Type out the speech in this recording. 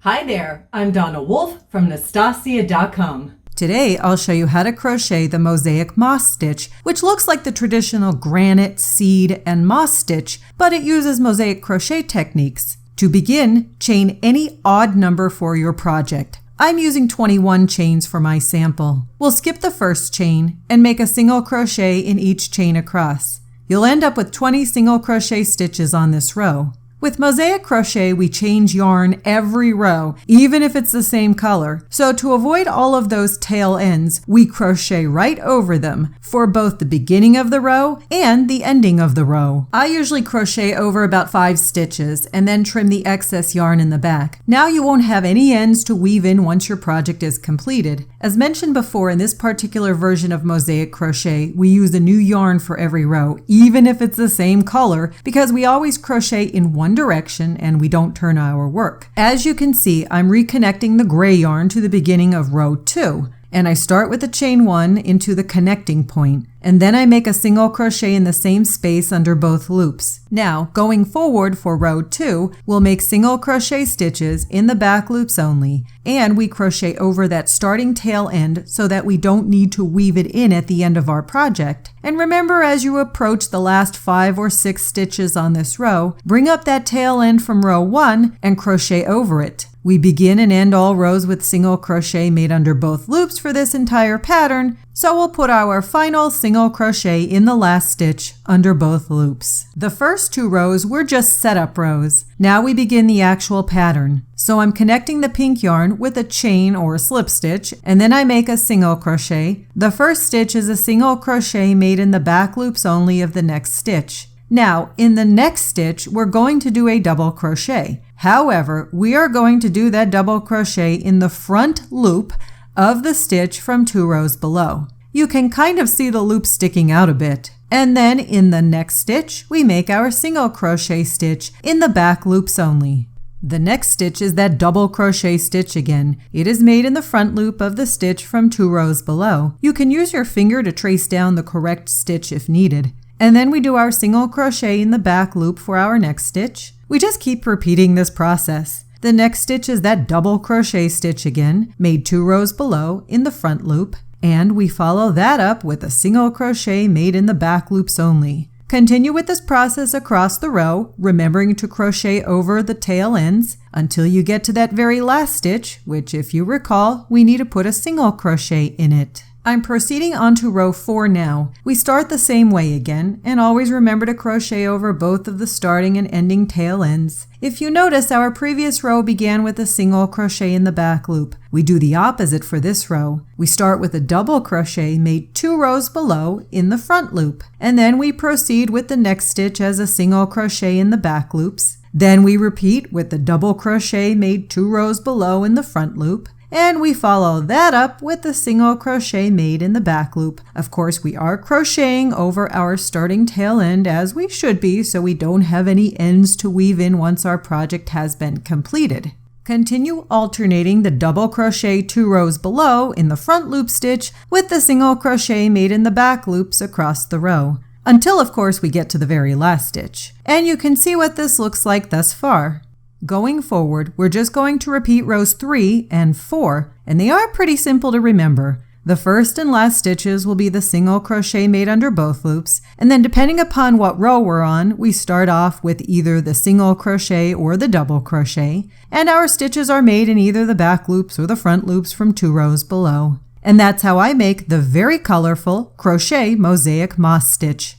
Hi there, I'm Donna Wolfe from Naztazia.com. Today, I'll show you how to crochet the Mosaic Moss Stitch, which looks like the traditional granite, seed, and moss stitch, but it uses mosaic crochet techniques. To begin, chain any odd number for your project. I'm using 21 chains for my sample. We'll skip the first chain and make a single crochet in each chain across. You'll end up with 20 single crochet stitches on this row. With mosaic crochet, we change yarn every row, even if it's the same color. So to avoid all of those tail ends, we crochet right over them for both the beginning of the row and the ending of the row. I usually crochet over about 5 stitches and then trim the excess yarn in the back. Now you won't have any ends to weave in once your project is completed. As mentioned before, in this particular version of mosaic crochet, we use a new yarn for every row, even if it's the same color, because we always crochet in one direction and we don't turn our work. As you can see, I'm reconnecting the gray yarn to the beginning of row 2. And I start with the chain 1 into the connecting point, and then I make a single crochet in the same space under both loops. Now, going forward for row 2, we'll make single crochet stitches in the back loops only, and we crochet over that starting tail end so that we don't need to weave it in at the end of our project. And remember, as you approach the last 5 or 6 stitches on this row, bring up that tail end from row 1 and crochet over it. We begin and end all rows with single crochet made under both loops for this entire pattern, so we'll put our final single crochet in the last stitch under both loops. The first 2 rows were just setup rows. Now we begin the actual pattern. So I'm connecting the pink yarn with a chain or a slip stitch, and then I make a single crochet. The first stitch is a single crochet made in the back loops only of the next stitch. Now, in the next stitch, we're going to do a double crochet. However, we are going to do that double crochet in the front loop of the stitch from 2 rows below. You can kind of see the loop sticking out a bit. And then in the next stitch, we make our single crochet stitch in the back loops only. The next stitch is that double crochet stitch again. It is made in the front loop of the stitch from 2 rows below. You can use your finger to trace down the correct stitch if needed. And then we do our single crochet in the back loop for our next stitch. We just keep repeating this process. The next stitch is that double crochet stitch again, made 2 rows below in the front loop, and we follow that up with a single crochet made in the back loops only. Continue with this process across the row, remembering to crochet over the tail ends until you get to that very last stitch, which, if you recall, we need to put a single crochet in it. I'm proceeding on to row 4 now. We start the same way again, and always remember to crochet over both of the starting and ending tail ends. If you notice, our previous row began with a single crochet in the back loop. We do the opposite for this row. We start with a double crochet made 2 rows below in the front loop, and then we proceed with the next stitch as a single crochet in the back loops. Then we repeat with the double crochet made 2 rows below in the front loop. And we follow that up with the single crochet made in the back loop. Of course, we are crocheting over our starting tail end as we should be, so we don't have any ends to weave in once our project has been completed. Continue alternating the double crochet 2 rows below in the front loop stitch with the single crochet made in the back loops across the row, until of course we get to the very last stitch. And you can see what this looks like thus far. Going forward, we're just going to repeat rows 3 and 4, and they are pretty simple to remember. The first and last stitches will be the single crochet made under both loops, and then depending upon what row we're on, we start off with either the single crochet or the double crochet, and our stitches are made in either the back loops or the front loops from 2 rows below. And that's how I make the very colorful Crochet Mosaic Moss Stitch.